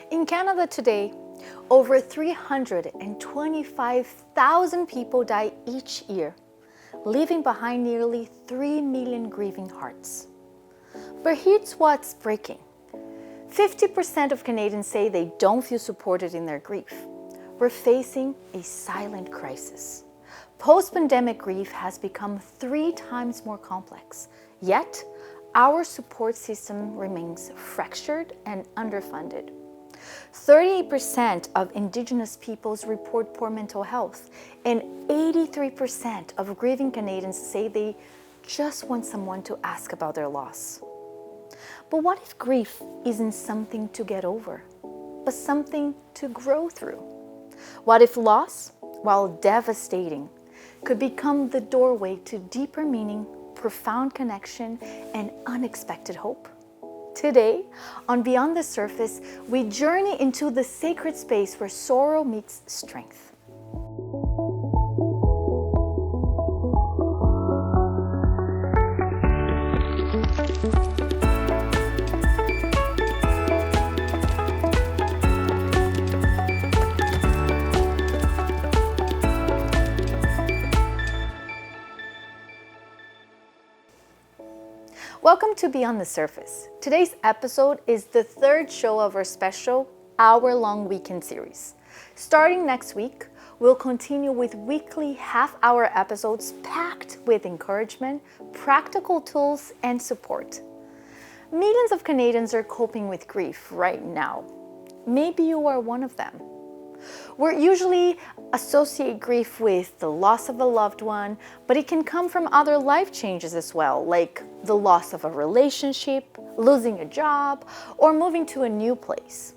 In Canada today, over 325,000 people die each year, leaving behind nearly 3 million grieving hearts. But here's what's breaking. 50% of Canadians say they don't feel supported in their grief. We're facing a silent crisis. Post-pandemic grief has become 3 times more complex, yet our support system remains fractured and underfunded. 38% of Indigenous peoples report poor mental health, and 83% of grieving Canadians say they just want someone to ask about their loss. But what if grief isn't something to get over, but something to grow through? What if loss, while devastating, could become the doorway to deeper meaning, profound connection, and unexpected hope? Today, on Beyond the Surface, we journey into the sacred space where sorrow meets strength. Welcome to Beyond the Surface. Today's episode is the 3rd show of our special hour-long weekend series. Starting next week, we'll continue with weekly half-hour episodes packed with encouragement, practical tools, and support. Millions of Canadians are coping with grief right now. Maybe you are one of them. We usually associate grief with the loss of a loved one, but it can come from other life changes as well, like the loss of a relationship, losing a job, or moving to a new place.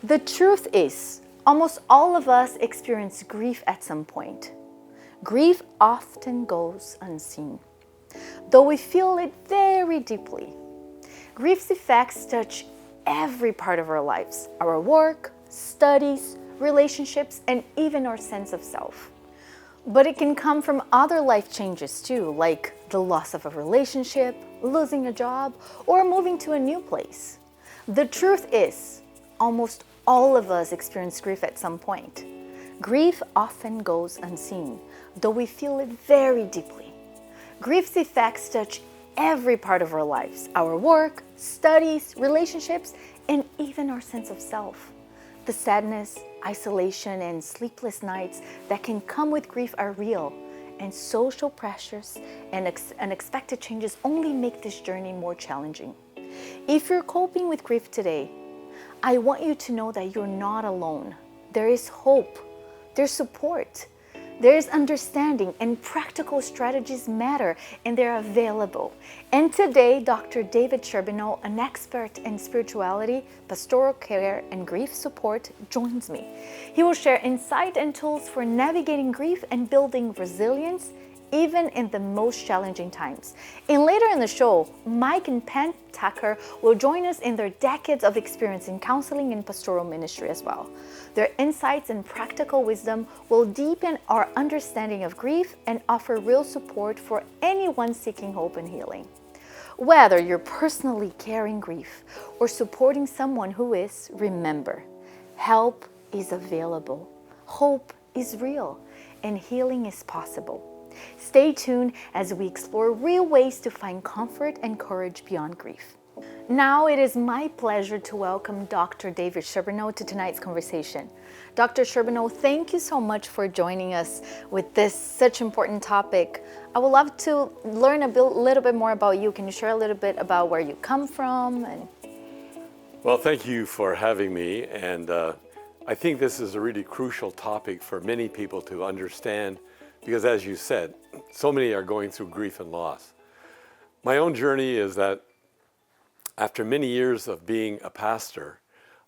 The truth is, almost all of us experience grief at some point. Grief often goes unseen, though we feel it very deeply. Grief's effects touch every part of our lives, our work, studies, relationships, and even our sense of self. But it can come from other life changes too, like the loss of a relationship, losing a job, or moving to a new place. The truth is, almost all of us experience grief at some point. Grief often goes unseen, though we feel it very deeply. Grief's effects touch every part of our lives, our work, studies, relationships, and even our sense of self. The sadness, isolation, and sleepless nights that can come with grief are real, and social pressures and unexpected changes only make this journey more challenging. If you're coping with grief today, I want you to know that you're not alone. There is hope, there's support, there is understanding, and practical strategies matter, and they're available. And today, Dr. David Sherbino, an expert in spirituality, pastoral care, and grief support, joins me. He will share insight and tools for navigating grief and building resilience, even in the most challenging times. And later in the show, Mike and Pam Tucker will join us in their decades of experience in counseling and pastoral ministry as well. Their insights and practical wisdom will deepen our understanding of grief and offer real support for anyone seeking hope and healing. Whether you're personally carrying grief or supporting someone who is, remember, help is available, hope is real, and healing is possible. Stay tuned as we explore real ways to find comfort and courage beyond grief. Now it is my pleasure to welcome Dr. David Sherbino to tonight's conversation. Dr. Sherbino, thank you so much for joining us with this such important topic. I would love to learn a little bit more about you. Can you share a little bit about where you come from? Well, thank you for having me. And I think this is a really crucial topic for many people to understand because, as you said, so many are going through grief and loss. My own journey is that after many years of being a pastor,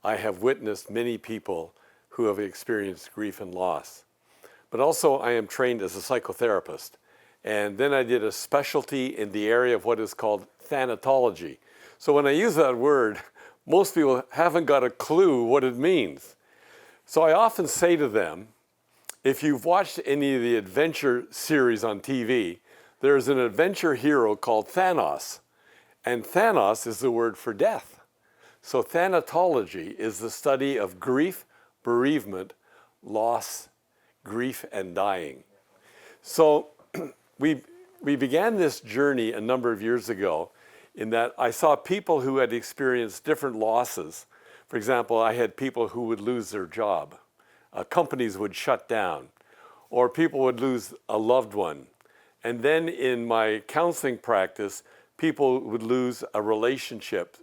I have witnessed many people who have experienced grief and loss. But also I am trained as a psychotherapist. And then I did a specialty in the area of what is called thanatology. So when I use that word, most people haven't got a clue what it means. So I often say to them, if you've watched any of the adventure series on TV, there's an adventure hero called Thanos. And Thanos is the word for death. So thanatology is the study of grief, bereavement, loss, grief, and dying. So we began this journey a number of years ago in that I saw people who had experienced different losses. For example, I had people who would lose their job. Companies would shut down, or people would lose a loved one. And then in my counseling practice, people would lose a relationship,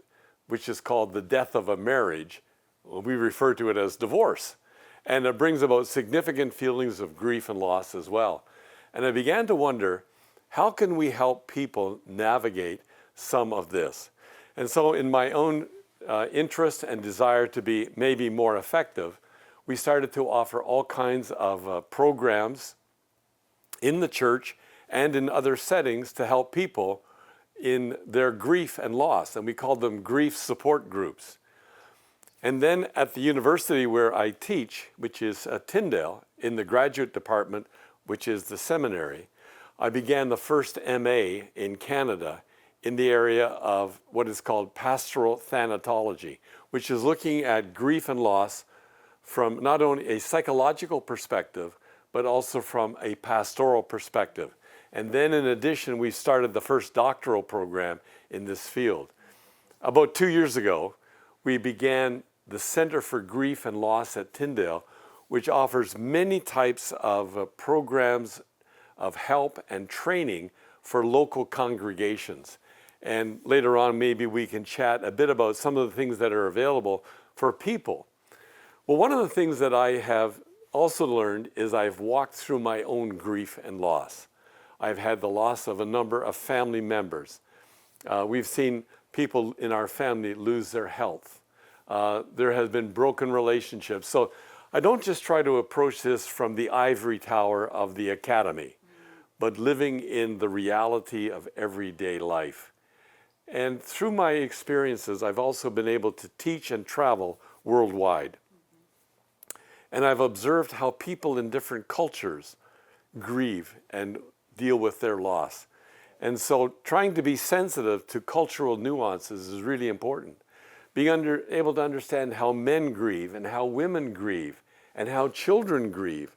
which is called the death of a marriage. We refer to it as divorce. And it brings about significant feelings of grief and loss as well. And I began to wonder, how can we help people navigate some of this? And so in my own interest and desire to be maybe more effective, we started to offer all kinds of programs in the church and in other settings to help people in their grief and loss. And we called them grief support groups. And then at the university where I teach, which is Tyndale, in the graduate department, which is the seminary, I began the first MA in Canada in the area of what is called pastoral thanatology, which is looking at grief and loss from not only a psychological perspective, but also from a pastoral perspective. And then in addition, we started the first doctoral program in this field. About 2 years ago, we began the Center for Grief and Loss at Tyndale, which offers many types of programs of help and training for local congregations. And later on, maybe we can chat a bit about some of the things that are available for people. Well, one of the things that I have also learned is I've walked through my own grief and loss. I've had the loss of a number of family members. We've seen people in our family lose their health. There has been broken relationships. So I don't just try to approach this from the ivory tower of the academy, but living in the reality of everyday life. And through my experiences, I've also been able to teach and travel worldwide. And I've observed how people in different cultures grieve and deal with their loss. And so trying to be sensitive to cultural nuances is really important. Being able to understand how men grieve and how women grieve and how children grieve,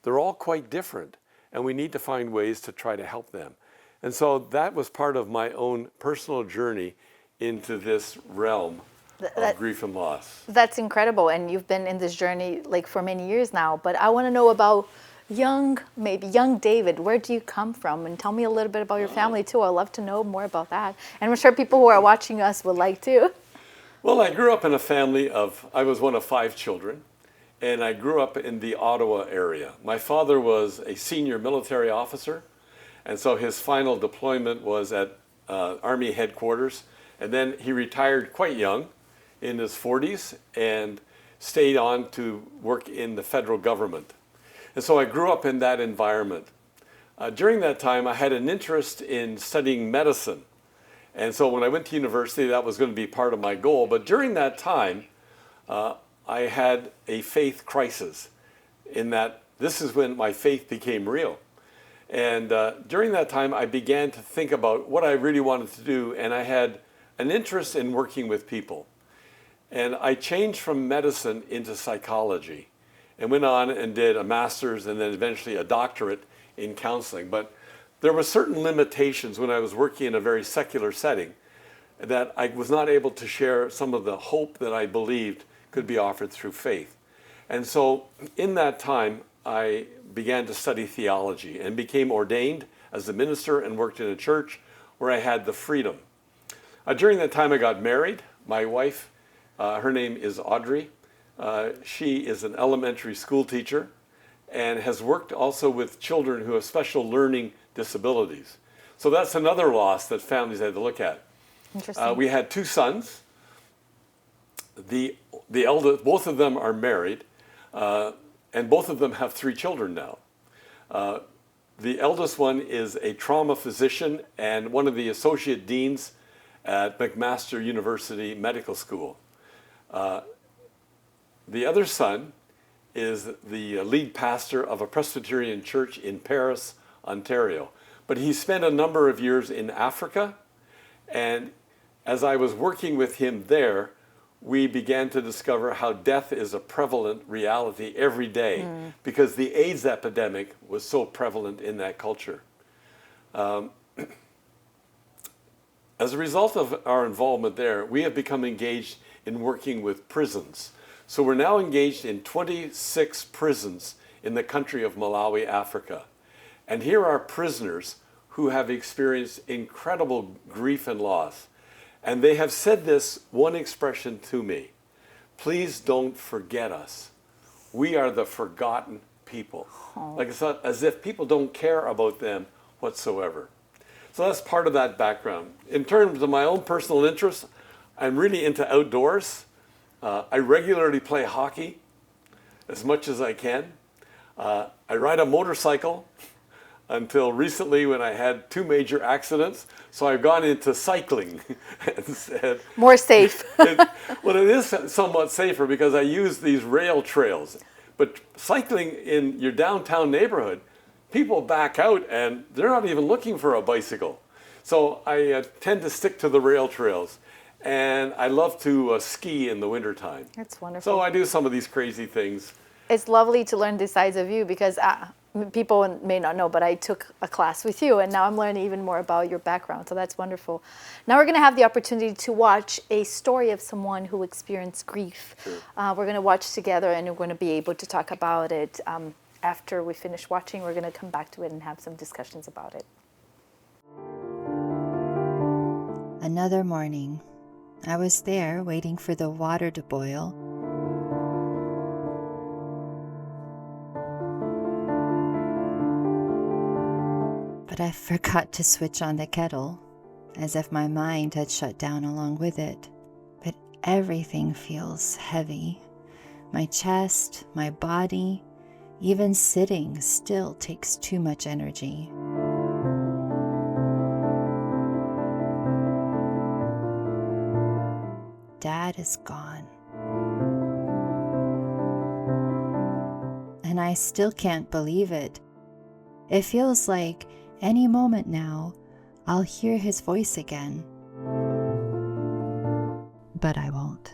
they're all quite different. And we need to find ways to try to help them. And so that was part of my own personal journey into this realm of grief and loss. That's incredible. And you've been in this journey like for many years now. But I want to know about young David. Where do you come from? And tell me a little bit about your family too. I'd love to know more about that. And I'm sure people who are watching us would like to. Well, I grew up in a family I was one of 5 children. And I grew up in the Ottawa area. My father was a senior military officer. And so his final deployment was at Army headquarters. And then he retired quite young in his 40s and stayed on to work in the federal government. And so I grew up in that environment. During that time, I had an interest in studying medicine. And so when I went to university, that was going to be part of my goal. But during that time, I had a faith crisis in that this is when my faith became real. And during that time, I began to think about what I really wanted to do, and I had an interest in working with people. And I changed from medicine into psychology and went on and did a master's and then eventually a doctorate in counseling. But there were certain limitations when I was working in a very secular setting that I was not able to share some of the hope that I believed could be offered through faith. And so in that time, I began to study theology and became ordained as a minister and worked in a church where I had the freedom. During that time, I got married. My wife, her name is Audrey. She is an elementary school teacher and has worked also with children who have special learning disabilities. So that's another loss that families had to look at. Interesting. We had 2 sons. The eldest, both of them are married, and both of them have 3 children now. The eldest one is a trauma physician and one of the associate deans at McMaster University Medical School. The other son is the lead pastor of a Presbyterian church in Paris, Ontario. But he spent a number of years in Africa, and as I was working with him there, we began to discover how death is a prevalent reality every day because the AIDS epidemic was so prevalent in that culture. As a result of our involvement there, we have become engaged in working with prisons. So we're now engaged in 26 prisons in the country of Malawi, Africa. And here are prisoners who have experienced incredible grief and loss. And they have said this one expression to me: please don't forget us. We are the forgotten people. Like it's not as if people don't care about them whatsoever. So that's part of that background. In terms of my own personal interests, I'm really into outdoors. I regularly play hockey as much as I can. I ride a motorcycle until recently when I had 2 major accidents. So I've gone into cycling instead. More safe. Well, it is somewhat safer because I use these rail trails. But cycling in your downtown neighborhood, people back out and they're not even looking for a bicycle. So I tend to stick to the rail trails. And I love to ski in the wintertime. That's wonderful. So I do some of these crazy things. It's lovely to learn this side of you because people may not know, but I took a class with you and now I'm learning even more about your background. So that's wonderful. Now we're going to have the opportunity to watch a story of someone who experienced grief. Sure. We're going to watch together and we're going to be able to talk about it. After we finish watching, we're going to come back to it and have some discussions about it. Another morning. I was there waiting for the water to boil. But I forgot to switch on the kettle, as if my mind had shut down along with it. But everything feels heavy. My chest, my body, even sitting still takes too much energy. Dad is gone. And I still can't believe it. It feels like any moment now I'll hear his voice again. But I won't.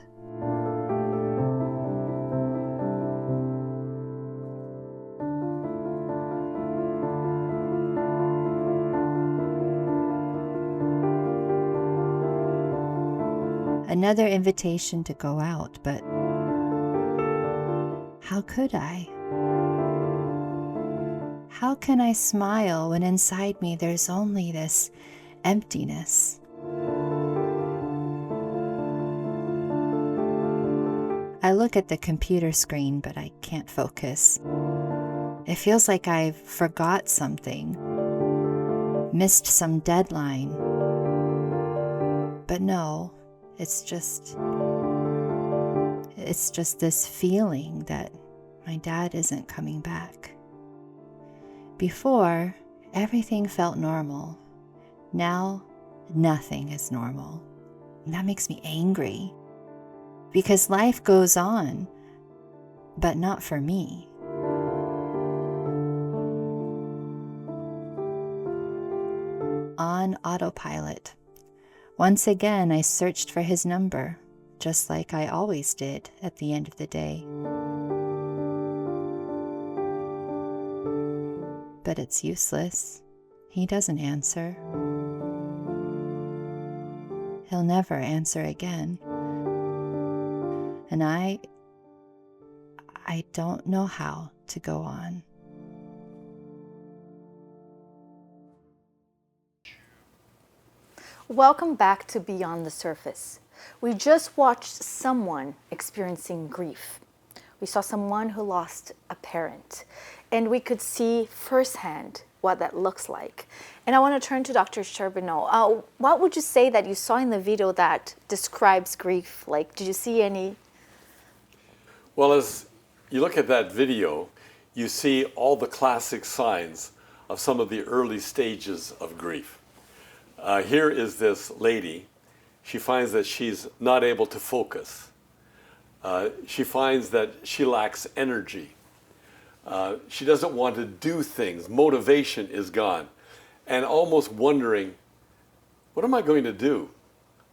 Another invitation to go out, but how could I? How can I smile when inside me there's only this emptiness? I look at the computer screen, but I can't focus. It feels like I've forgot something, missed some deadline. But no. It's just this feeling that my dad isn't coming back. Before, everything felt normal. Now, nothing is normal. And that makes me angry. Because life goes on, but not for me. On autopilot. Once again, I searched for his number, just like I always did at the end of the day. But it's useless. He doesn't answer. He'll never answer again. And I don't know how to go on. Welcome back to Beyond the Surface. We just watched someone experiencing grief. We saw someone who lost a parent, and we could see firsthand what that looks like. And I want to turn to Dr. Sherbino. What would you say that you saw in the video that describes grief? Like, did you see any? Well, as you look at that video, you see all the classic signs of some of the early stages of grief. Here is this lady. She finds that she's not able to focus. She finds that she lacks energy. She doesn't want to do things. Motivation is gone. And almost wondering, what am I going to do?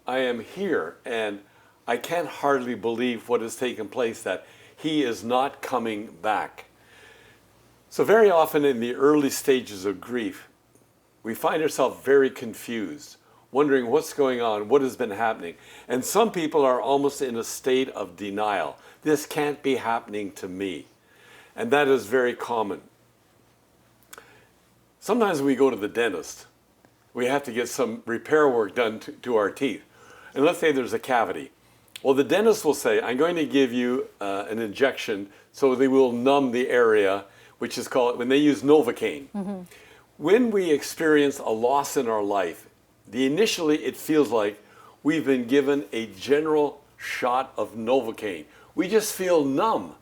I am here and I can't hardly believe what has taken place, that he is not coming back. So very often in the early stages of grief, we find ourselves very confused, wondering what's going on, what has been happening. And some people are almost in a state of denial. This can't be happening to me. And that is very common. Sometimes we go to the dentist. We have to get some repair work done to our teeth. And let's say there's a cavity. Well, the dentist will say, I'm going to give you an injection so they will numb the area, which is called, when they use Novocaine. Mm-hmm. When we experience a loss in our life, initially it feels like we've been given a general shot of Novocaine. We just feel numb.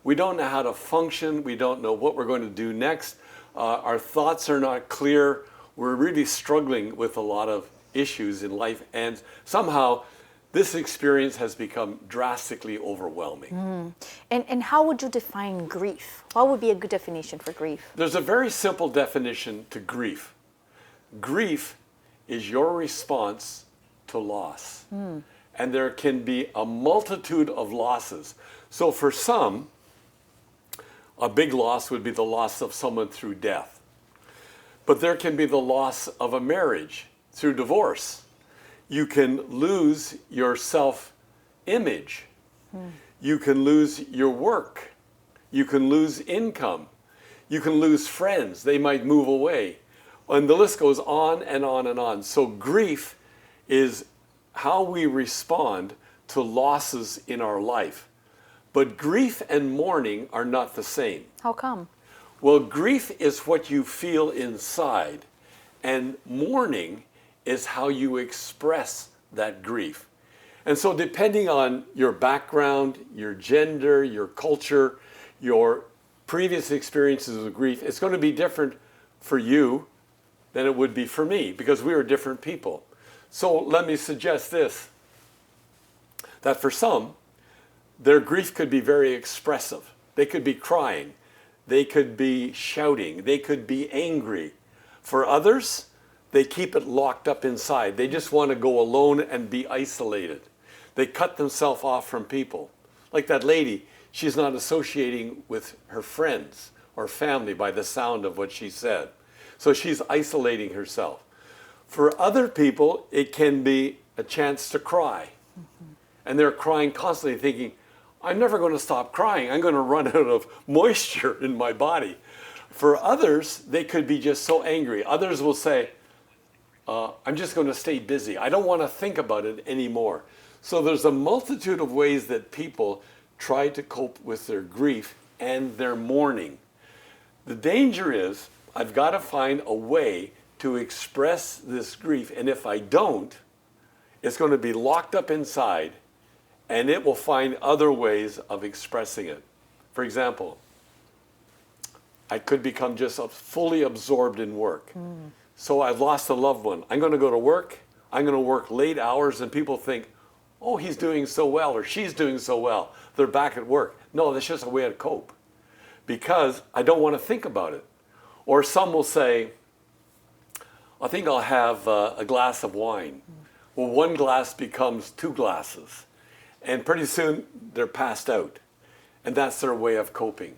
We don't know how to function. We don't know what we're going to do next. Our thoughts are not clear. We're really struggling with a lot of issues in life. And somehow this experience has become drastically overwhelming. And how would you define grief? What would be a good definition for grief? There's a very simple definition to grief. Grief is your response to loss. And there can be a multitude of losses. So for some, a big loss would be the loss of someone through death. But there can be the loss of a marriage through divorce. You can lose your self-image. You can lose your work. You can lose income. You can lose friends. They might move away. And the list goes on and on and on. So grief is how we respond to losses in our life. But grief and mourning are not the same. How come? Well, grief is what you feel inside, and mourning is how you express that grief. And so depending on your background, your gender, your culture, your previous experiences of grief, it's going to be different for you than it would be for me, because we are different people. So let me suggest this, that for some, their grief could be very expressive. They could be crying. They could be shouting. They could be angry. For others, they keep it locked up inside. They just want to go alone and be isolated. They cut themselves off from people. Like that lady, she's not associating with her friends or family by the sound of what she said. So she's isolating herself. For other people, it can be a chance to cry. And they're crying constantly, thinking, I'm never going to stop crying. I'm going to run out of moisture in my body. For others, they could be just so angry. Others will say, I'm just going to stay busy. I don't want to think about it anymore. So there's a multitude of ways that people try to cope with their grief and their mourning. The danger is, I've got to find a way to express this grief. And if I don't, it's going to be locked up inside, and it will find other ways of expressing it. For example, I could become just fully absorbed in work. So I've lost a loved one. I'm going to go to work. I'm going to work late hours, and people think, oh, he's doing so well, or she's doing so well. They're back at work. No, that's just a way to cope, because I don't want to think about it. Or some will say, I think I'll have a glass of wine. Well, one glass becomes 2 glasses. And pretty soon they're passed out. And that's their way of coping.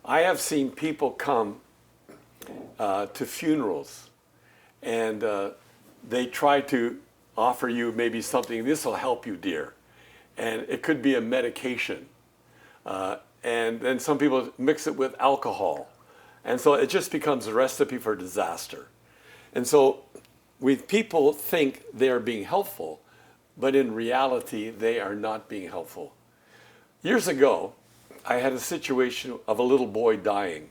I have seen people come to funerals, and they try to offer you maybe something, this will help you, dear. And it could be a medication. And then some people mix it with alcohol. And so it just becomes a recipe for disaster. And so people think they're being helpful, but in reality, they are not being helpful. Years ago, I had a situation of a little boy dying.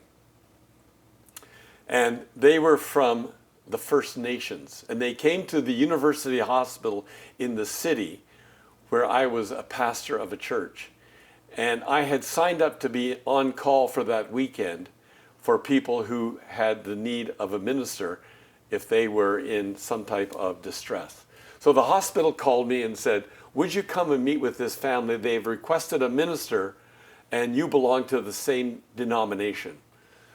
And they were from the First Nations. And they came to the University Hospital in the city where I was a pastor of a church. And I had signed up to be on call for that weekend for people who had the need of a minister if they were in some type of distress. So the hospital called me and said, would you come and meet with this family? They've requested a minister, and you belong to the same denomination.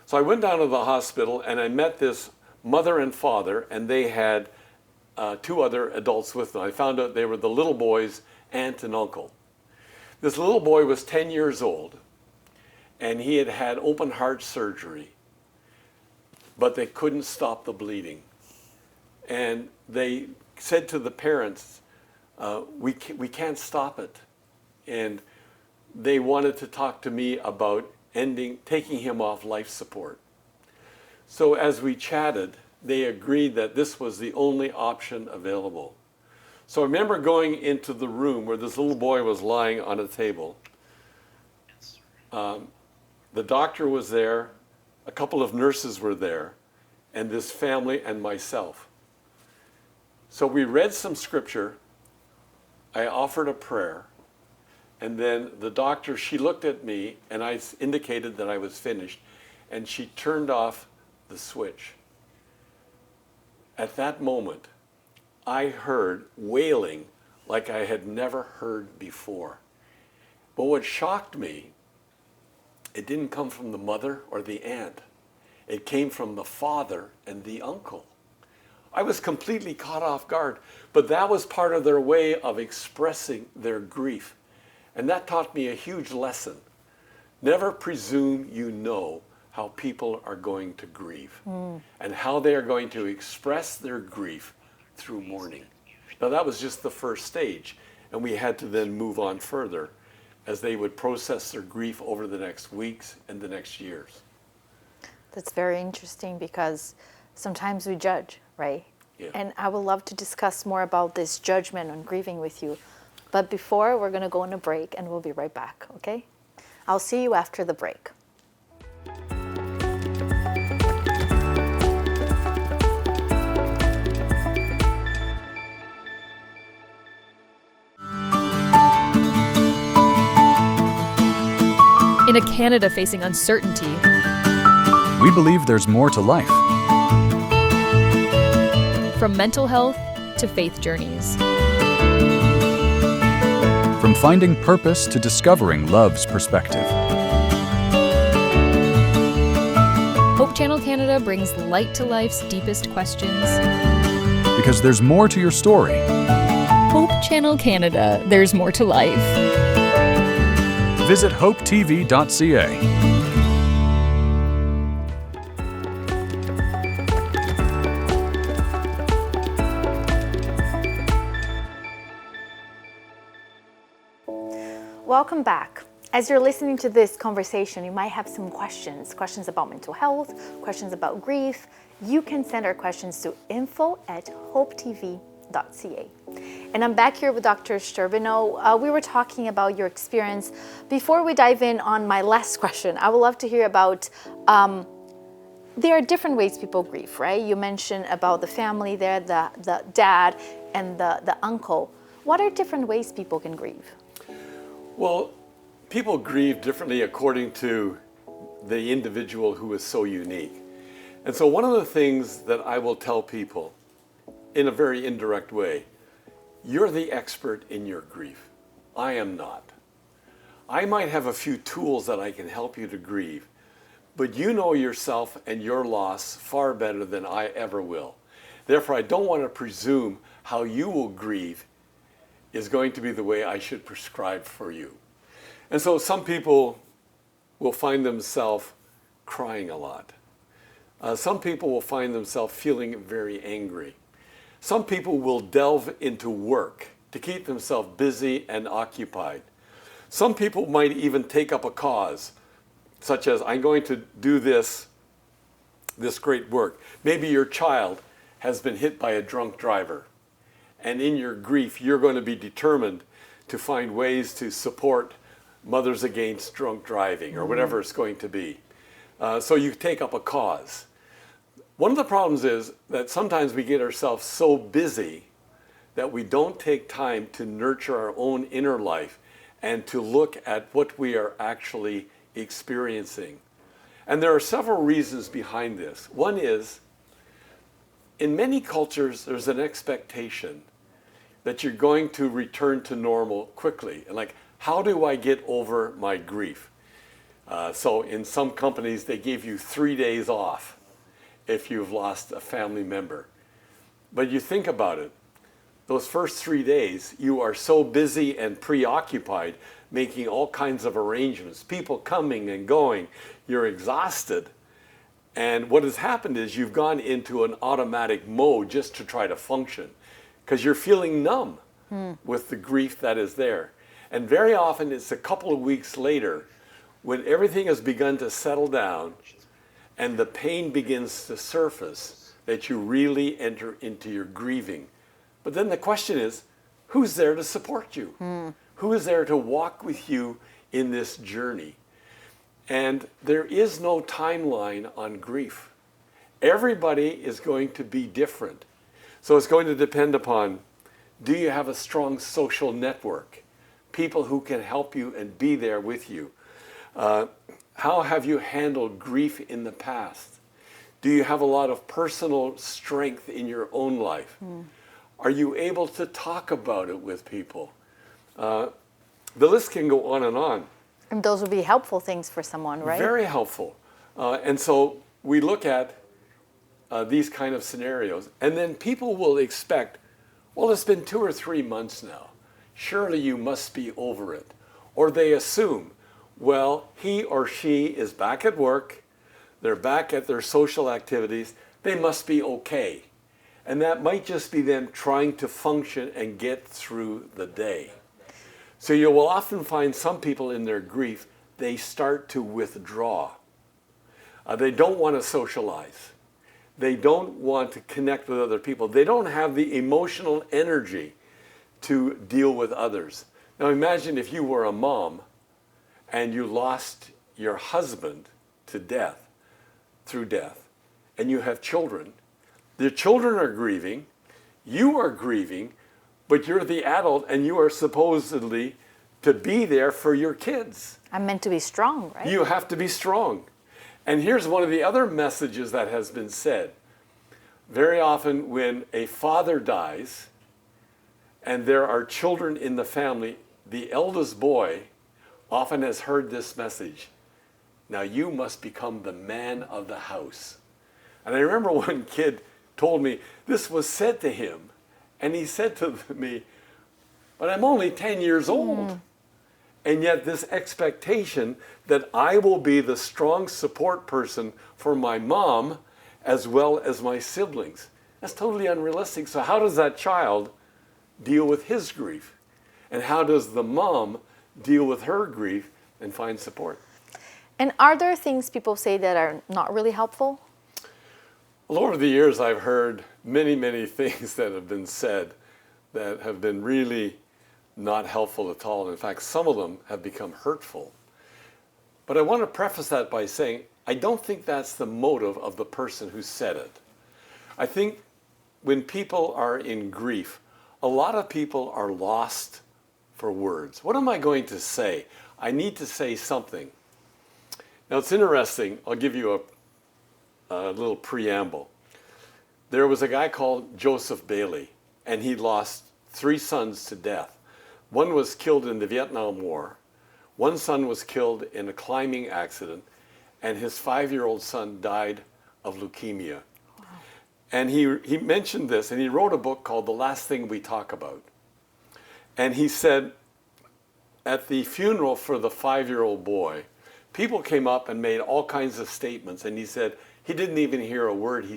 So I went down to the hospital, and I met this mother and father, and they had 2 other adults with them. I found out they were the little boy's aunt and uncle. This little boy was 10 years old, and he had had open heart surgery, but they couldn't stop the bleeding. And they said to the parents, we can't stop it. And they wanted to talk to me about taking him off life support. So as we chatted, they agreed that this was the only option available. So I remember going into the room where this little boy was lying on a table. The doctor was there, a couple of nurses were there, and this family and myself. So we read some scripture, I offered a prayer, and then the doctor, she looked at me and I indicated that I was finished, and she turned off the switch. At that moment, I heard wailing like I had never heard before. But what shocked me, it didn't come from the mother or the aunt. It came from the father and the uncle. I was completely caught off guard, but that was part of their way of expressing their grief. And that taught me a huge lesson. Never presume you know how people are going to grieve and how they are going to express their grief through mourning. Now that was just the first stage, and we had to then move on further as they would process their grief over the next weeks and the next years. That's very interesting because sometimes we judge, right? Yeah. And I would love to discuss more about this judgment on grieving with you. But before, we're going to go on a break and we'll be right back, okay? I'll see you after the break. In a Canada facing uncertainty, we believe there's more to life. From mental health to faith journeys. From finding purpose to discovering love's perspective. Hope Channel Canada brings light to life's deepest questions. Because there's more to your story. Hope Channel Canada, there's more to life. Visit hopetv.ca. Welcome back. As you're listening to this conversation, you might have some questions about mental health, questions about grief. You can send our questions to info@hopetv.ca. And I'm back here with Dr. Sherbino. We were talking about your experience. Before we dive in on my last question, I would love to hear about, there are different ways people grieve, right? You mentioned about the family there, the dad and the uncle. What are different ways people can grieve? Well, people grieve differently according to the individual who is so unique. And so one of the things that I will tell people in a very indirect way, you're the expert in your grief. I am not. I might have a few tools that I can help you to grieve, but you know yourself and your loss far better than I ever will. Therefore, I don't want to presume how you will grieve is going to be the way I should prescribe for you. And so some people will find themselves crying a lot. Some people will find themselves feeling very angry. Some people will delve into work to keep themselves busy and occupied. Some people might even take up a cause, such as, I'm going to do this great work. Maybe your child has been hit by a drunk driver, and in your grief, you're going to be determined to find ways to support Mothers Against Drunk Driving, or whatever it's going to be. So you take up a cause. One of the problems is that sometimes we get ourselves so busy that we don't take time to nurture our own inner life and to look at what we are actually experiencing. And there are several reasons behind this. One is, in many cultures, there's an expectation that you're going to return to normal quickly. And like, how do I get over my grief? So in some companies, they give you 3 days off if you've lost a family member. But you think about it, those first 3 days, you are so busy and preoccupied making all kinds of arrangements, people coming and going, you're exhausted. And what has happened is you've gone into an automatic mode just to try to function because you're feeling numb with the grief that is there. And very often it's a couple of weeks later when everything has begun to settle down and the pain begins to surface that you really enter into your grieving. But then the question is, who's there to support you? Who is there to walk with you in this journey? And there is no timeline on grief. Everybody is going to be different. So it's going to depend upon, do you have a strong social network? People who can help you and be there with you. How have you handled grief in the past? Do you have a lot of personal strength in your own life? Are you able to talk about it with people? The list can go on and on. And those would be helpful things for someone, right? Very helpful. And so we look at these kind of scenarios, and then people will expect, well, it's been 2 or 3 months now. Surely you must be over it. Or they assume, well, he or she is back at work, they're back at their social activities, they must be okay. And that might just be them trying to function and get through the day. So you will often find some people in their grief, they start to withdraw. They don't want to socialize. They don't want to connect with other people. They don't have the emotional energy to deal with others. Now imagine if you were a mom and you lost your husband to death, through death, and you have children. The children are grieving, you are grieving, but you're the adult and you are supposedly to be there for your kids. I'm meant to be strong, right? You have to be strong. And here's one of the other messages that has been said. Very often when a father dies and there are children in the family, the eldest boy often has heard this message. Now you must become the man of the house. And I remember one kid told me this was said to him, and he said to me, but I'm only 10 years old. And yet this expectation that I will be the strong support person for my mom as well as my siblings, that's totally unrealistic. So how does that child deal with his grief? And how does the mom deal with her grief and find support? And are there things people say that are not really helpful? Well, over the years, I've heard many, many things that have been said that have been really not helpful at all. In fact, some of them have become hurtful. But I want to preface that by saying, I don't think that's the motive of the person who said it. I think when people are in grief, a lot of people are lost for words. What am I going to say? I need to say something. Now, it's interesting. I'll give you a little preamble. There was a guy called Joseph Bailey, and he lost 3 sons to death. One was killed in the Vietnam War. One son was killed in a climbing accident, and his 5-year-old son died of leukemia. Wow. And he mentioned this, and he wrote a book called The Last Thing We Talk About. And he said, at the funeral for the 5-year-old boy, people came up and made all kinds of statements, and he said he didn't even hear a word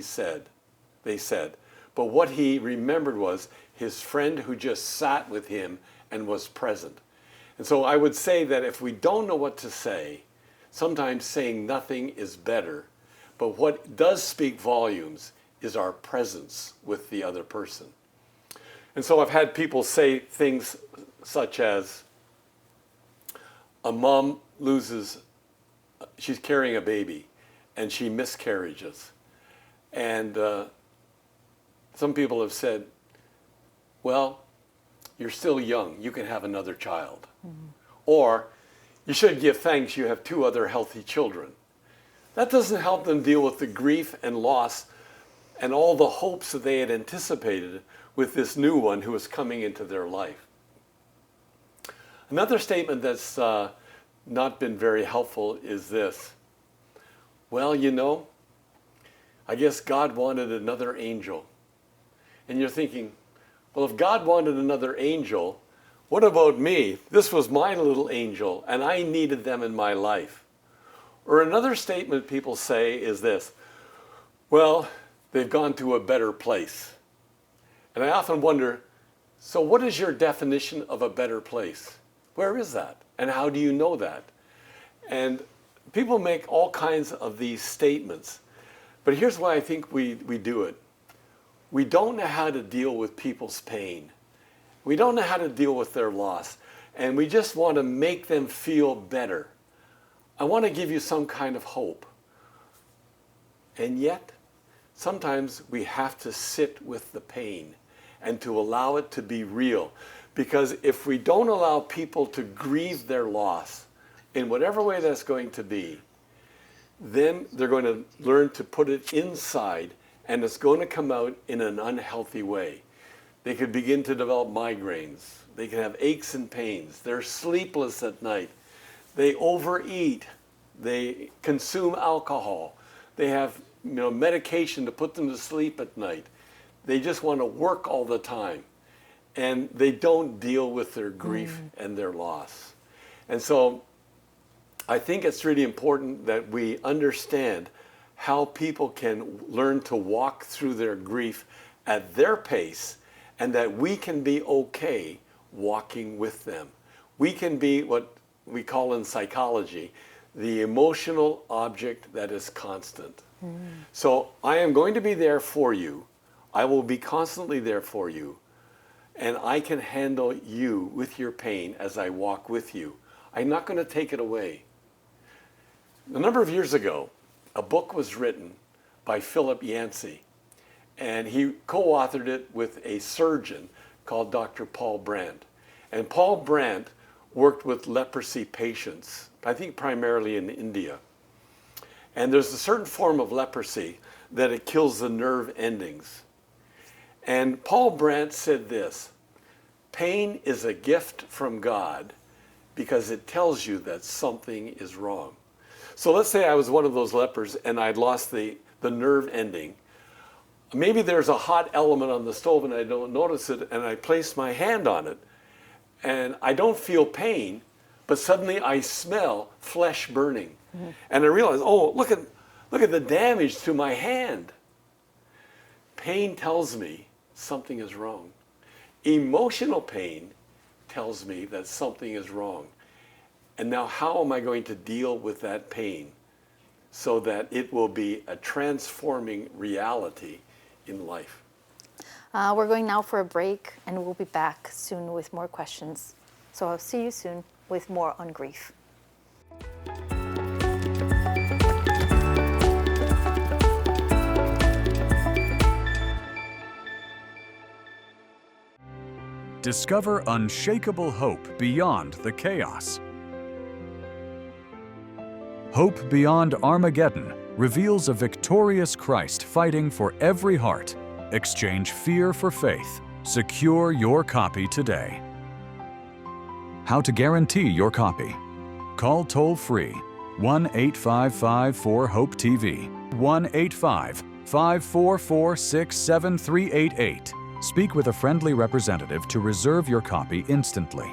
they said. But what he remembered was his friend who just sat with him and was present. And so I would say that if we don't know what to say, sometimes saying nothing is better. But what does speak volumes is our presence with the other person. And so I've had people say things such as, a mom she's carrying a baby, and she miscarriages. And some people have said, well, you're still young, you can have another child. Mm-hmm. Or, you should give thanks you have 2 other healthy children. That doesn't help them deal with the grief and loss and all the hopes that they had anticipated with this new one who was coming into their life. Another statement that's not been very helpful is this. Well, you know, I guess God wanted another angel. And you're thinking, Well, if God wanted another angel, what about me? This was my little angel, and I needed them in my life. Or another statement people say is this: well, they've gone to a better place. And I often wonder, so what is your definition of a better place? Where is that? And how do you know that? And people make all kinds of these statements. But here's why I think we do it. We don't know how to deal with people's pain. We don't know how to deal with their loss. And we just want to make them feel better. I want to give you some kind of hope. And yet, sometimes we have to sit with the pain and to allow it to be real. Because if we don't allow people to grieve their loss, in whatever way that's going to be, then they're going to learn to put it inside, and it's going to come out in an unhealthy way. They could begin to develop migraines. They can have aches and pains. They're sleepless at night. They overeat. They consume alcohol. They have medication to put them to sleep at night. They just want to work all the time. And they don't deal with their grief and their loss. And so I think it's really important that we understand how people can learn to walk through their grief at their pace, and that we can be okay walking with them. We can be what we call in psychology the emotional object that is constant. So I am going to be there for you. I will be constantly there for you. And I can handle you with your pain as I walk with you. I'm not going to take it away. A number of years ago, a book was written by Philip Yancey, and he co-authored it with a surgeon called Dr. Paul Brandt. And Paul Brandt worked with leprosy patients, I think primarily in India. And there's a certain form of leprosy that it kills the nerve endings. And Paul Brandt said this: pain is a gift from God because it tells you that something is wrong. So let's say I was one of those lepers and I'd lost the nerve ending. Maybe there's a hot element on the stove and I don't notice it, and I place my hand on it and I don't feel pain, but suddenly I smell flesh burning. And I realize, oh, look at the damage to my hand. Pain tells me something is wrong. Emotional pain tells me that something is wrong. And now how am I going to deal with that pain so that it will be a transforming reality in life? We're going now for a break, and we'll be back soon with more questions. So I'll see you soon with more on grief. Discover unshakable hope beyond the chaos. Hope Beyond Armageddon reveals a victorious Christ fighting for every heart. Exchange fear for faith. Secure your copy today. How to guarantee your copy? Call toll-free 1-855-4HOPE-TV, 1-855-446-7388. Speak with a friendly representative to reserve your copy instantly.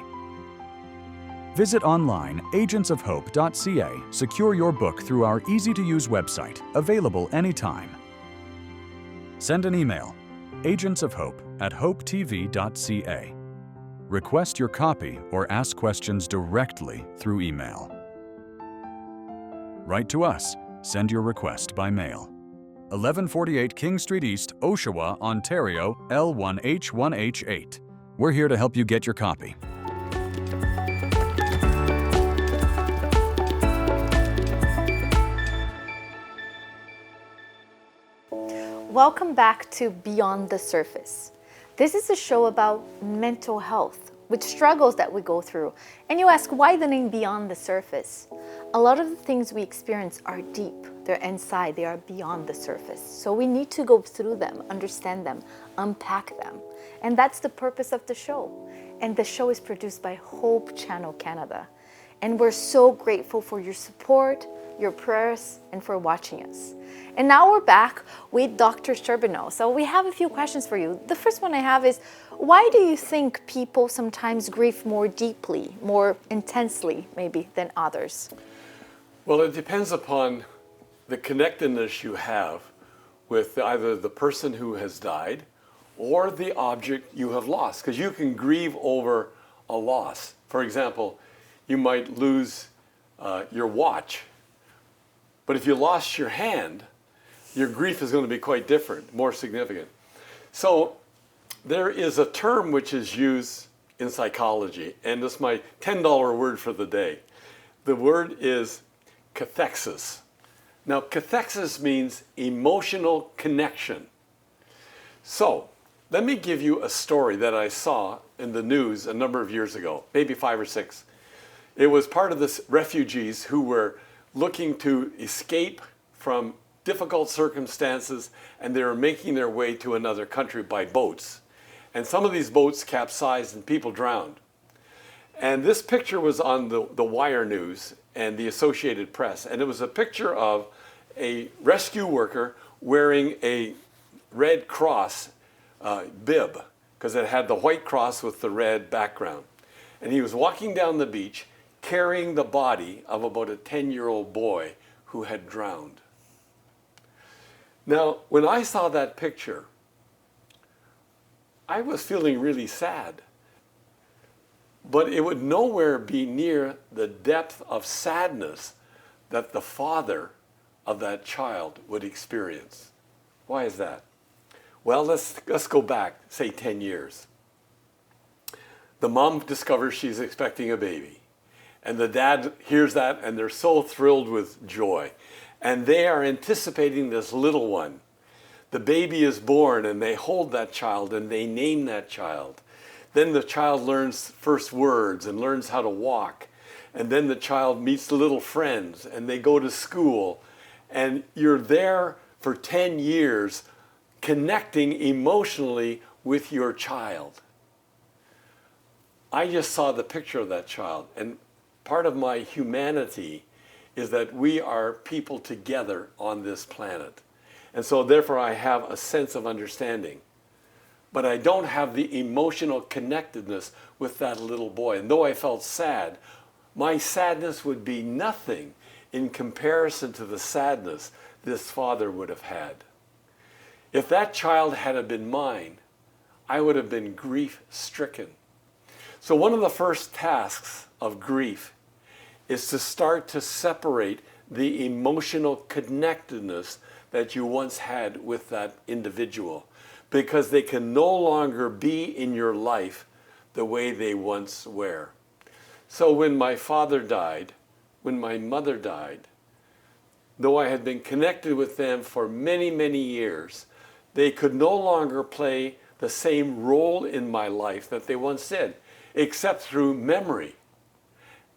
Visit online agentsofhope.ca. Secure your book through our easy-to-use website, available anytime. Send an email, agentsofhope@hopetv.ca. Request your copy or ask questions directly through email. Write to us. Send your request by mail. 1148 King Street East, Oshawa, Ontario, L1H1H8. We're here to help you get your copy. Welcome back to Beyond the Surface. This is a show about mental health, with struggles that we go through. And you ask, why the name Beyond the Surface? A lot of the things we experience are deep. They're inside. They are beyond the surface. So we need to go through them, understand them, unpack them. And that's the purpose of the show. And the show is produced by Hope Channel Canada. And we're so grateful for your support, your prayers, and for watching us. And now we're back with Dr. Sherbino. So we have a few questions for you. The first one I have is, Why do you think people sometimes grieve more deeply, more intensely maybe than others? Well, it depends upon the connectedness you have with either the person who has died or the object you have lost, because you can grieve over a loss. For example, you might lose your watch, but if you lost your hand, your grief is going to be quite different, more significant. So there is a term which is used in psychology, and this is my $10 word for the day. The word is cathexis. Now, cathexis means emotional connection. So, let me give you a story that I saw in the news a number of years ago, maybe 5 or 6. It was part of the refugees who were looking to escape from difficult circumstances, and they were making their way to another country by boats. And some of these boats capsized and people drowned. And this picture was on the Wire News and the Associated Press. And it was a picture of a rescue worker wearing a Red Cross bib, because it had the white cross with the red background. And he was walking down the beach carrying the body of about a 10-year-old boy who had drowned. Now, when I saw that picture, I was feeling really sad. But it would nowhere be near the depth of sadness that the father of that child would experience. Why is that? Well, let's go back, say 10 years. The mom discovers she's expecting a baby. And the dad hears that, and they're so thrilled with joy. And they are anticipating this little one. The baby is born, and they hold that child, and they name that child. Then the child learns first words and learns how to walk. And then the child meets little friends, and they go to school. And you're there for 10 years connecting emotionally with your child. I just saw the picture of that child, and part of my humanity is that we are people together on this planet. And so therefore I have a sense of understanding. But I don't have the emotional connectedness with that little boy. And though I felt sad, my sadness would be nothing in comparison to the sadness this father would have had. If that child had been mine, I would have been grief-stricken. So one of the first tasks of grief is to start to separate the emotional connectedness that you once had with that individual, because they can no longer be in your life the way they once were. So when my father died, when my mother died, though I had been connected with them for many, many years, they could no longer play the same role in my life that they once did, except through memory.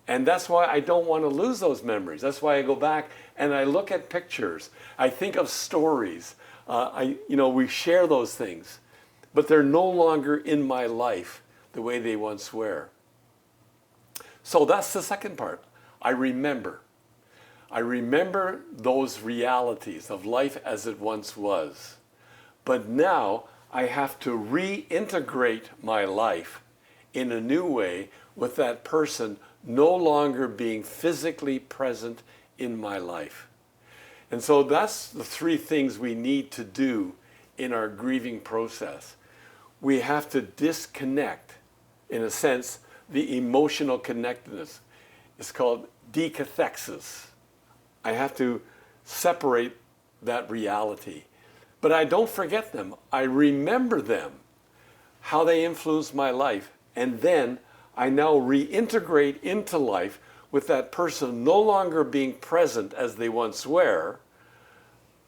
And that's why I don't want to lose those memories. That's why I go back and I look at pictures. I think of stories. We share those things, but they're no longer in my life the way they once were. So that's the second part. I remember. I remember those realities of life as it once was. But now I have to reintegrate my life in a new way with that person no longer being physically present in my life. And so that's the three things we need to do in our grieving process. We have to disconnect, in a sense, the emotional connectedness. It's called decathexis. I have to separate that reality. But I don't forget them. I remember them, how they influenced my life, and then I now reintegrate into life with that person no longer being present as they once were,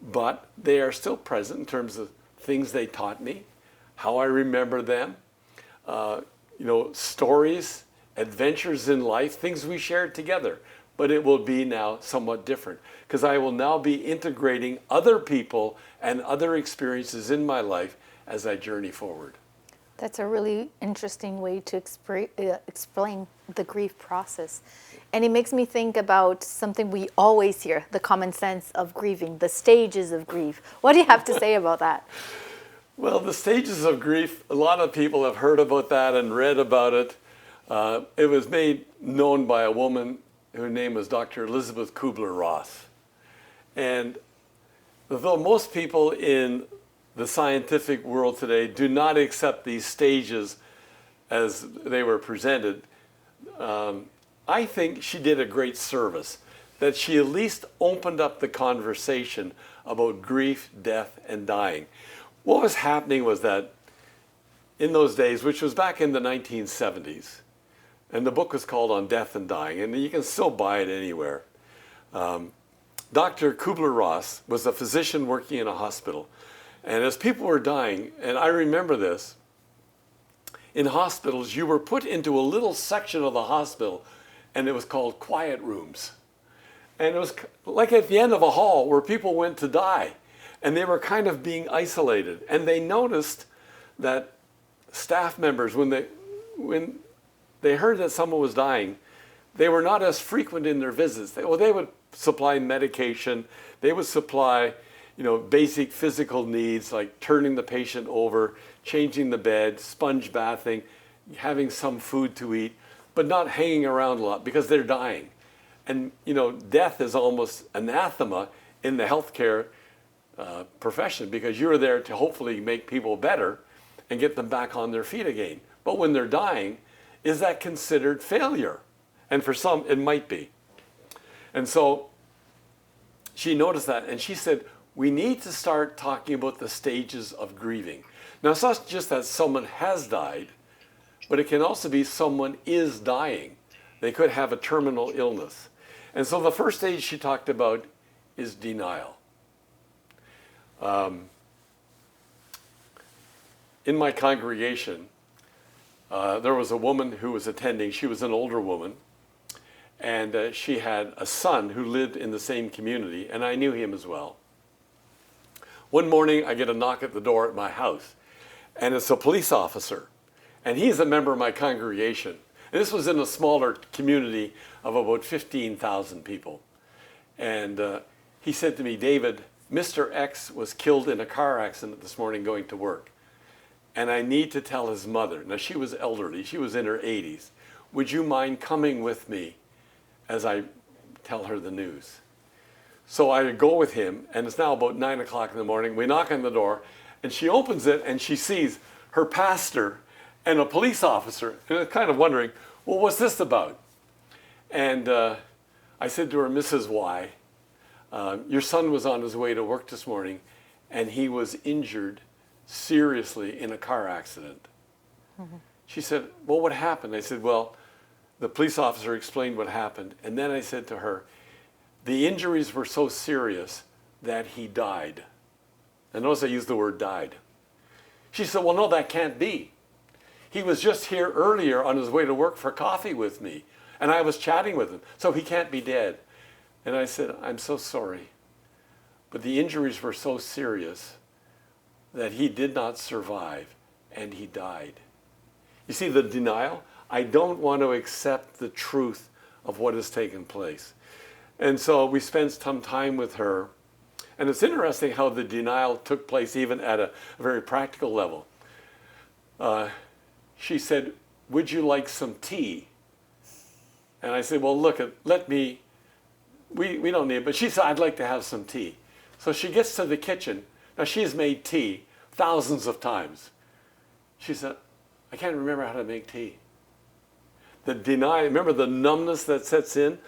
but they are still present in terms of things they taught me, how I remember them, stories, adventures in life, things we shared together. But it will be now somewhat different, because I will now be integrating other people and other experiences in my life as I journey forward. That's a really interesting way to explain the grief process. And it makes me think about something we always hear, the common sense of grieving, the stages of grief. What do you have to say about that? Well, the stages of grief, a lot of people have heard about that and read about it. It was made known by a woman, her name was Dr. Elizabeth Kubler-Ross. And though most people in the scientific world today do not accept these stages as they were presented, I think she did a great service, that she at least opened up the conversation about grief, death, and dying. What was happening was that in those days, which was back in the 1970s, and the book was called On Death and Dying, and you can still buy it anywhere. Dr. Kubler-Ross was a physician working in a hospital, and as people were dying, and I remember this, in hospitals, you were put into a little section of the hospital, and it was called quiet rooms. And it was like at the end of a hall where people went to die, and they were kind of being isolated. And they noticed that staff members, when they heard that someone was dying, they were not as frequent in their visits. They would supply medication, they would supply, basic physical needs like turning the patient over, changing the bed, sponge bathing, having some food to eat, but not hanging around a lot because they're dying. And death is almost anathema in the healthcare profession, because you're there to hopefully make people better and get them back on their feet again. But when they're dying, is that considered failure? And for some, it might be. And so she noticed that, and she said, we need to start talking about the stages of grieving. Now, it's not just that someone has died, but it can also be someone is dying. They could have a terminal illness. And so the first stage she talked about is denial. In my congregation, there was a woman who was attending. She was an older woman, and she had a son who lived in the same community, and I knew him as well. One morning, I get a knock at the door at my house, and it's a police officer, and he's a member of my congregation. And this was in a smaller community of about 15,000 people. And he said to me, David, Mr. X was killed in a car accident this morning going to work. And I need to tell his mother. Now, she was elderly. She was in her 80s. Would you mind coming with me as I tell her the news? So I go with him, and it's now about 9 o'clock in the morning. We knock on the door, and she opens it, and she sees her pastor and a police officer. And I'm kind of wondering, well, what's this about? And I said to her, Mrs. Y, your son was on his way to work this morning, and he was injured seriously in a car accident. Mm-hmm. She said, well, what happened? I said, well, the police officer explained what happened. And then I said to her, the injuries were so serious that he died. And notice I used the word died. She said, well, no, that can't be. He was just here earlier on his way to work for coffee with me, and I was chatting with him, so he can't be dead. And I said, I'm so sorry, but the injuries were so serious that he did not survive, and he died. You see the denial? I don't want to accept the truth of what has taken place. And so we spent some time with her, and it's interesting how the denial took place even at a very practical level. She said, would you like some tea? And I said, well, look, we don't need it. But she said, I'd like to have some tea. So she gets to the kitchen. Now, she's made tea thousands of times. She said, I can't remember how to make tea. The denial, remember the numbness that sets in?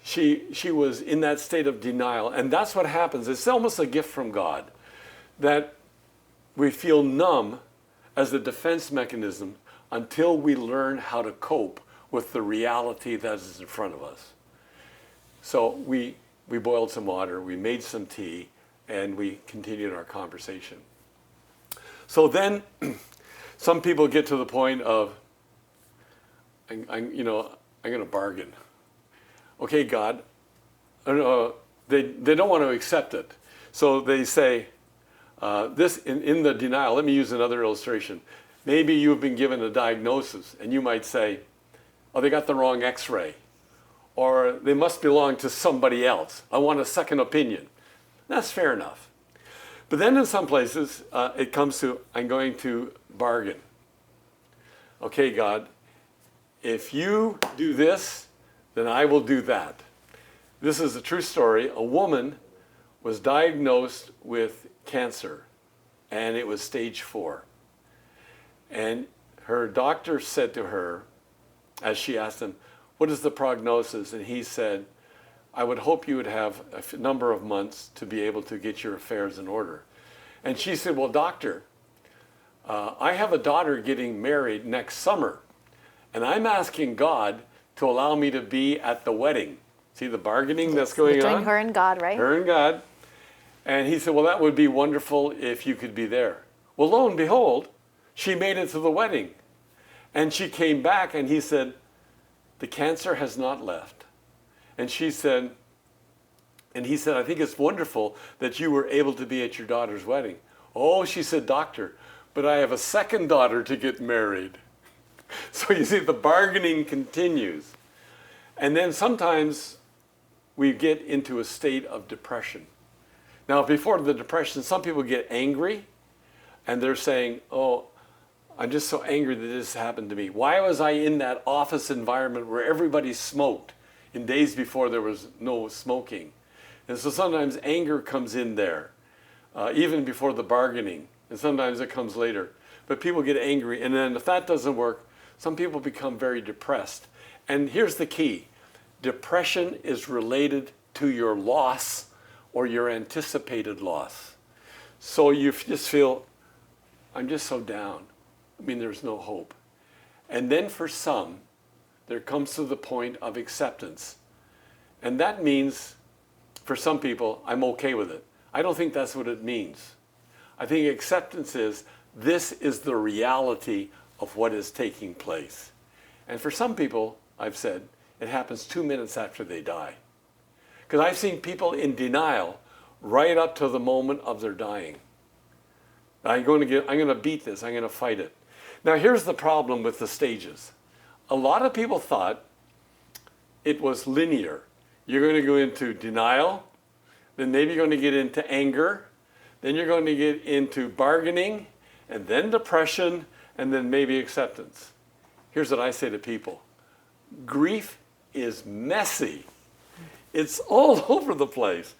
She was in that state of denial. And that's what happens. It's almost a gift from God that we feel numb as a defense mechanism until we learn how to cope with the reality that is in front of us. So we boiled some water, we made some tea, and we continued our conversation. So then some people get to the point of, I'm going to bargain. Okay, God, they don't want to accept it. So they say, this in the denial, let me use another illustration. Maybe you've been given a diagnosis, and you might say, oh, they got the wrong x-ray, or they must belong to somebody else. I want a second opinion. That's fair enough. But then in some places, it comes to, I'm going to bargain. Okay, God, if you do this, then I will do that. This is a true story. A woman was diagnosed with cancer, and it was stage 4. And her doctor said to her, as she asked him, what is the prognosis? And he said, I would hope you would have a number of months to be able to get your affairs in order. And she said, well, doctor, I have a daughter getting married next summer, and I'm asking God to allow me to be at the wedding. See the bargaining that's going on? Between her and God, right? Her and God. And he said, well, that would be wonderful if you could be there. Well, lo and behold, she made it to the wedding. And she came back, and he said, the cancer has not left. And she said, and he said, I think it's wonderful that you were able to be at your daughter's wedding. Oh, she said, doctor, but I have a second daughter to get married. So you see, the bargaining continues. And then sometimes we get into a state of depression. Now, before the depression, some people get angry, and they're saying, oh, I'm just so angry that this happened to me. Why was I in that office environment where everybody smoked in days before there was no smoking? And so sometimes anger comes in there, even before the bargaining, and sometimes it comes later. But people get angry, and then if that doesn't work, some people become very depressed. And here's the key. Depression is related to your loss or your anticipated loss. So you just feel, I'm just so down. I mean, there's no hope. And then for some, there comes to the point of acceptance. And that means, for some people, I'm okay with it. I don't think that's what it means. I think acceptance is, this is the reality of what is taking place. And for some people, I've said, it happens 2 minutes after they die. Because I've seen people in denial right up to the moment of their dying. I'm going to beat this, I'm going to fight it. Now here's the problem with the stages. A lot of people thought it was linear. You're going to go into denial, then maybe you're going to get into anger, then you're going to get into bargaining, and then depression, and then maybe acceptance. Here's what I say to people. Grief is messy. It's all over the place.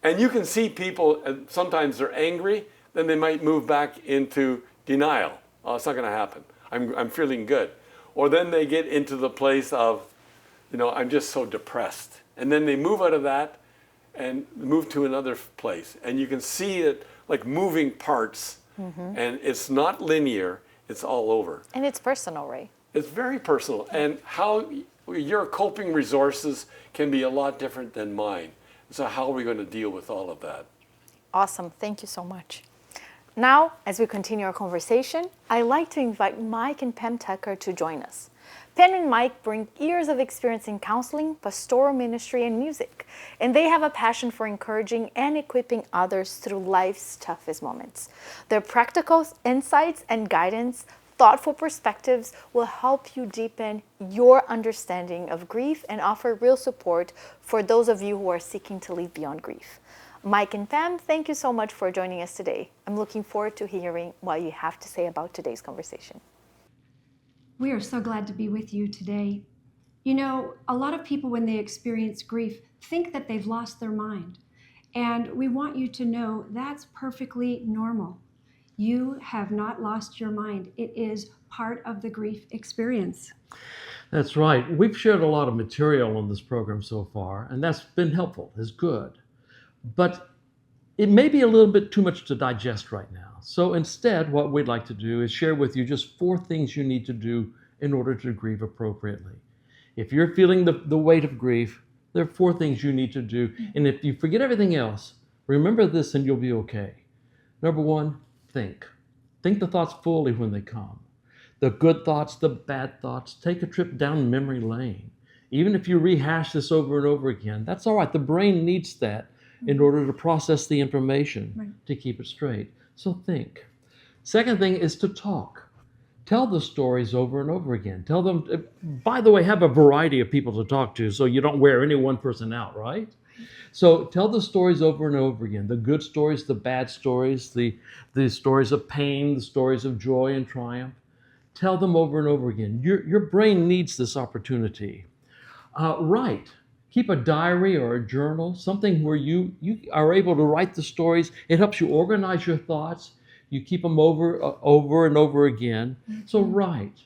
And you can see people, sometimes they're angry, then they might move back into denial. Oh, it's not going to happen. I'm feeling good. Or then they get into the place of, I'm just so depressed. And then they move out of that and move to another place. And you can see it like moving parts. Mm-hmm. And it's not linear. It's all over. And it's personal, right? It's very personal. And how your coping resources can be a lot different than mine. So how are we going to deal with all of that? Awesome. Thank you so much. Now, as we continue our conversation, I'd like to invite Mike and Pam Tucker to join us. Pam and Mike bring years of experience in counseling, pastoral ministry, and music, and they have a passion for encouraging and equipping others through life's toughest moments. Their practical insights and guidance, thoughtful perspectives will help you deepen your understanding of grief and offer real support for those of you who are seeking to live beyond grief. Mike and Pam, thank you so much for joining us today. I'm looking forward to hearing what you have to say about today's conversation. We are so glad to be with you today. A lot of people, when they experience grief, think that they've lost their mind. And we want you to know that's perfectly normal. You have not lost your mind. It is part of the grief experience. That's right. We've shared a lot of material on this program so far, and that's been helpful. It's good. But it may be a little bit too much to digest right now. So instead, what we'd like to do is share with you just 4 things you need to do in order to grieve appropriately. If you're feeling the weight of grief, there are 4 things you need to do. And if you forget everything else, remember this and you'll be okay. Number 1, think. Think the thoughts fully when they come. The good thoughts, the bad thoughts. Take a trip down memory lane. Even if you rehash this over and over again, that's all right. The brain needs that in order to process the information, to keep it straight. So think. Second thing is to talk. Tell the stories over and over again. Tell them, by the way, have a variety of people to talk to so you don't wear any one person out, right? So tell the stories over and over again, the good stories, the bad stories, the stories of pain, the stories of joy and triumph. Tell them over and over again. Your brain needs this opportunity. Write. Keep a diary or a journal, something where you are able to write the stories. It helps you organize your thoughts. You keep them over and over again. So write.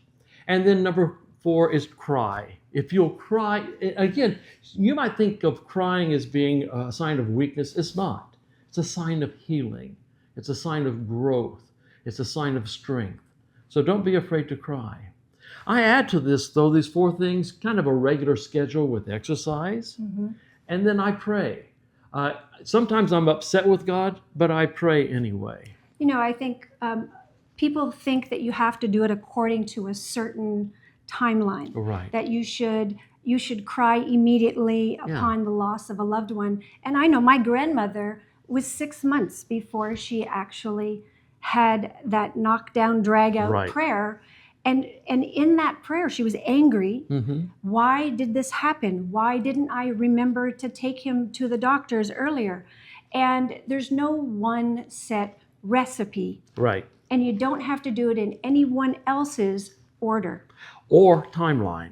And then number 4 is cry. If you'll cry, again, you might think of crying as being a sign of weakness. It's not. It's a sign of healing. It's a sign of growth. It's a sign of strength. So don't be afraid to cry. I add to this, though, these 4 things, kind of a regular schedule with exercise, and then I pray. Sometimes I'm upset with God, but I pray anyway. You know, I think people think that you have to do it according to a certain timeline. Right. That you should cry immediately upon the loss of a loved one. And I know my grandmother was 6 months before she actually had that knockdown, drag out prayer. And in that prayer, she was angry. Why did this happen? Why didn't I remember to take him to the doctors earlier? And there's no one set recipe. Right. And you don't have to do it in anyone else's order. Or timeline.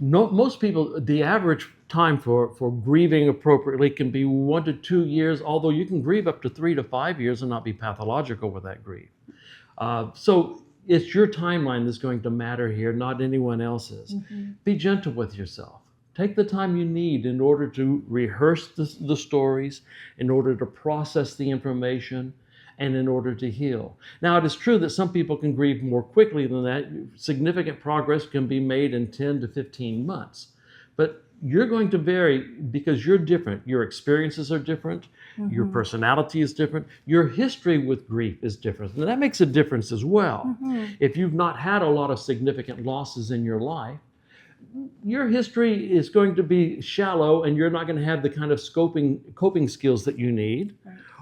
No, most people, the average time for grieving appropriately can be 1 to 2 years, although you can grieve up to 3 to 5 years and not be pathological with that grief. So it's your timeline that's going to matter here, not anyone else's. Be gentle with yourself. Take the time you need in order to rehearse the stories, in order to process the information, and in order to heal. Now, it is true that some people can grieve more quickly than that. Significant progress can be made in 10 to 15 months. But you're going to vary because you're different. Your experiences are different. Your personality is different. Your history with grief is different. And that makes a difference as well. If you've not had a lot of significant losses in your life, your history is going to be shallow and you're not going to have the kind of coping skills that you need.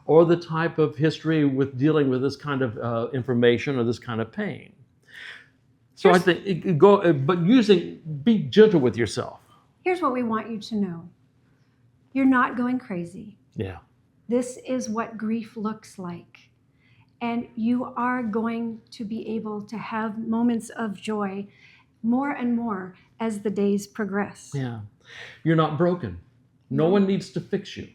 Or the type of history with dealing with this kind of information or this kind of pain. So I think be gentle with yourself. Here's what we want you to know. You're not going crazy. Yeah. This is what grief looks like. And you are going to be able to have moments of joy more and more as the days progress. Yeah. You're not broken. No one needs to fix you.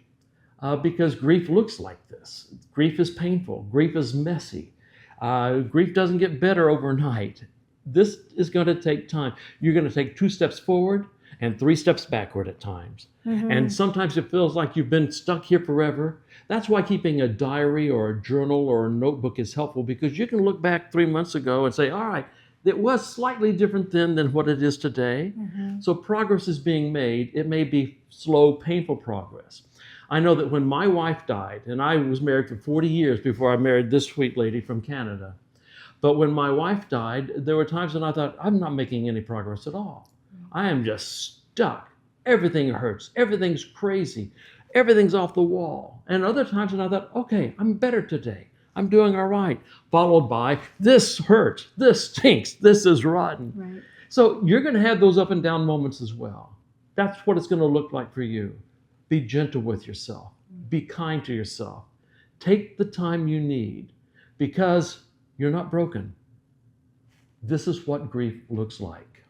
Because grief looks like this. Grief is painful. Grief is messy. Grief doesn't get better overnight. This is going to take time. You're going to take 2 steps forward and 3 steps backward at times. And sometimes it feels like you've been stuck here forever. That's why keeping a diary or a journal or a notebook is helpful, because you can look back 3 months ago and say, all right, it was slightly different then than what it is today. So progress is being made. It may be slow, painful progress. I know that when my wife died, and I was married for 40 years before I married this sweet lady from Canada, but when my wife died, there were times when I thought, I'm not making any progress at all. I am just stuck. Everything hurts. Everything's crazy. Everything's off the wall. And other times when I thought, okay, I'm better today. I'm doing all right. Followed by, this hurts. This stinks. This is rotten. Right. So you're going to have those up and down moments as well. That's what it's going to look like for you. Be gentle with yourself. Be kind to yourself. Take the time you need, because you're not broken. This is what grief looks like.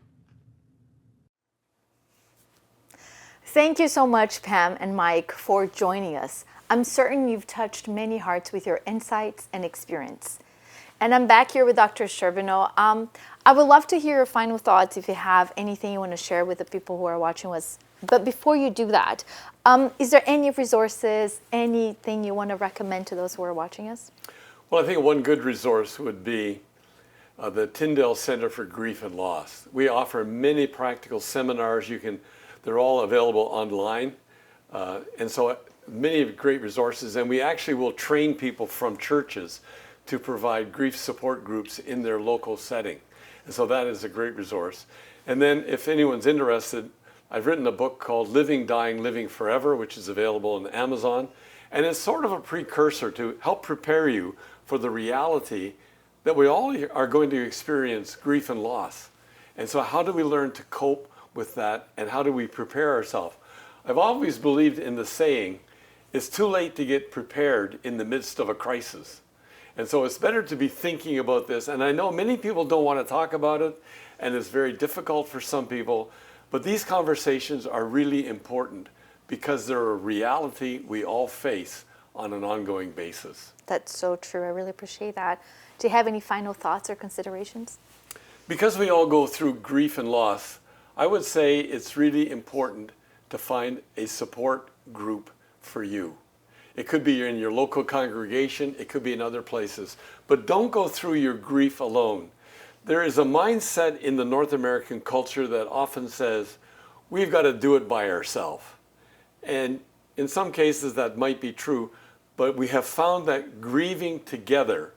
Thank you so much, Pam and Mike, for joining us. I'm certain you've touched many hearts with your insights and experience. And I'm back here with Dr. Sherbino. I would love to hear your final thoughts if you have anything you want to share with the people who are watching us. But before you do that, is there any resources, anything you want to recommend to those who are watching us? Well, I think one good resource would be the Tyndale Center for Grief and Loss. We offer many practical seminars. They're all available online. And so many great resources. And we actually will train people from churches to provide grief support groups in their local setting. And so that is a great resource. And then if anyone's interested, I've written a book called Living, Dying, Living Forever, which is available on Amazon. And it's sort of a precursor to help prepare you for the reality that we all are going to experience grief and loss. And so how do we learn to cope with that, and how do we prepare ourselves? I've always believed in the saying, it's too late to get prepared in the midst of a crisis. And so it's better to be thinking about this. And I know many people don't want to talk about it, and it's very difficult for some people, but these conversations are really important because they're a reality we all face on an ongoing basis. That's so true. I really appreciate that. Do you have any final thoughts or considerations? Because we all go through grief and loss, I would say it's really important to find a support group for you. It could be in your local congregation, it could be in other places, but don't go through your grief alone. There is a mindset in the North American culture that often says, we've got to do it by ourselves. And in some cases that might be true, but we have found that grieving together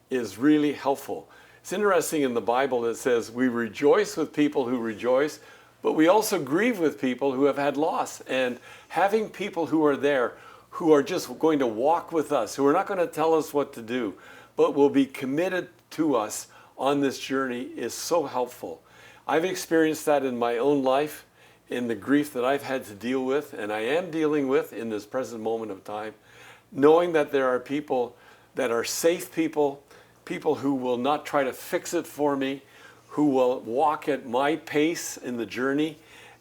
is really helpful. It's interesting in the Bible it says we rejoice with people who rejoice, but we also grieve with people who have had loss. And having people who are there, who are just going to walk with us, who are not going to tell us what to do, but will be committed to us on this journey is so helpful. I've experienced that in my own life, in the grief that I've had to deal with, and I am dealing with in this present moment of time, knowing that there are people that are safe people, people who will not try to fix it for me, who will walk at my pace in the journey,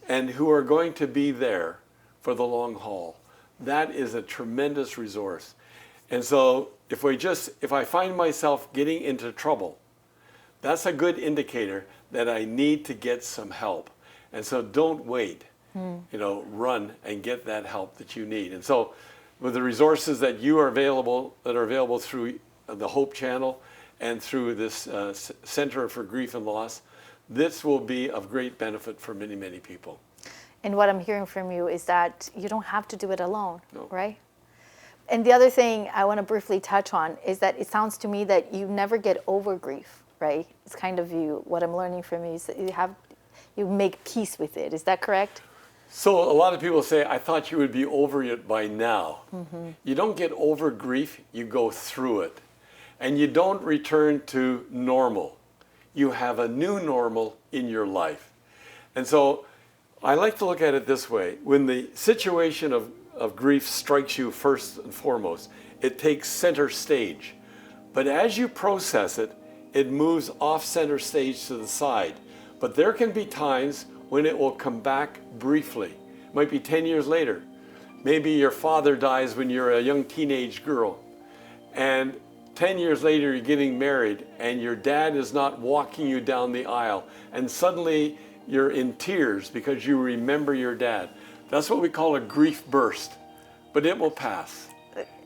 and who are going to be there for the long haul. That is a tremendous resource. And so if I find myself getting into trouble, that's a good indicator that I need to get some help. And so don't wait, run and get that help that you need. And so with the resources that are available through the Hope Channel and through this Center for Grief and Loss, this will be of great benefit for many, many people. And what I'm hearing from you is that you don't have to do it alone, No. right? And the other thing I want to briefly touch on is that it sounds to me that you never get over grief, right? It's kind of what I'm learning from you is that you make peace with it. Is that correct? So a lot of people say, I thought you would be over it by now. Mm-hmm. You don't get over grief, you go through it. And you don't return to normal. You have a new normal in your life. And so I like to look at it this way. When the situation of grief strikes you first and foremost, it takes center stage. But as you process it, it moves off center stage to the side. But there can be times when it will come back briefly. It might be 10 years later. Maybe your father dies when you're a young teenage girl. And 10 years later, you're getting married and your dad is not walking you down the aisle. And suddenly you're in tears because you remember your dad. That's what we call a grief burst. But it will pass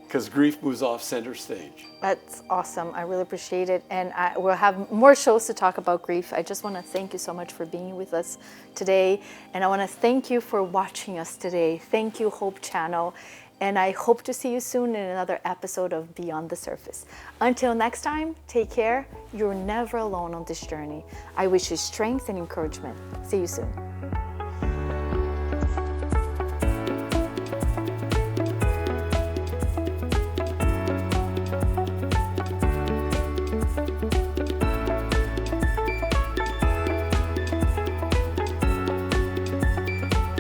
because grief moves off center stage. That's awesome. I really appreciate it. And we'll have more shows to talk about grief. I just want to thank you so much for being with us today. And I want to thank you for watching us today. Thank you, Hope Channel. And I hope to see you soon in another episode of Beyond the Surface. Until next time, take care. You're never alone on this journey. I wish you strength and encouragement. See you soon.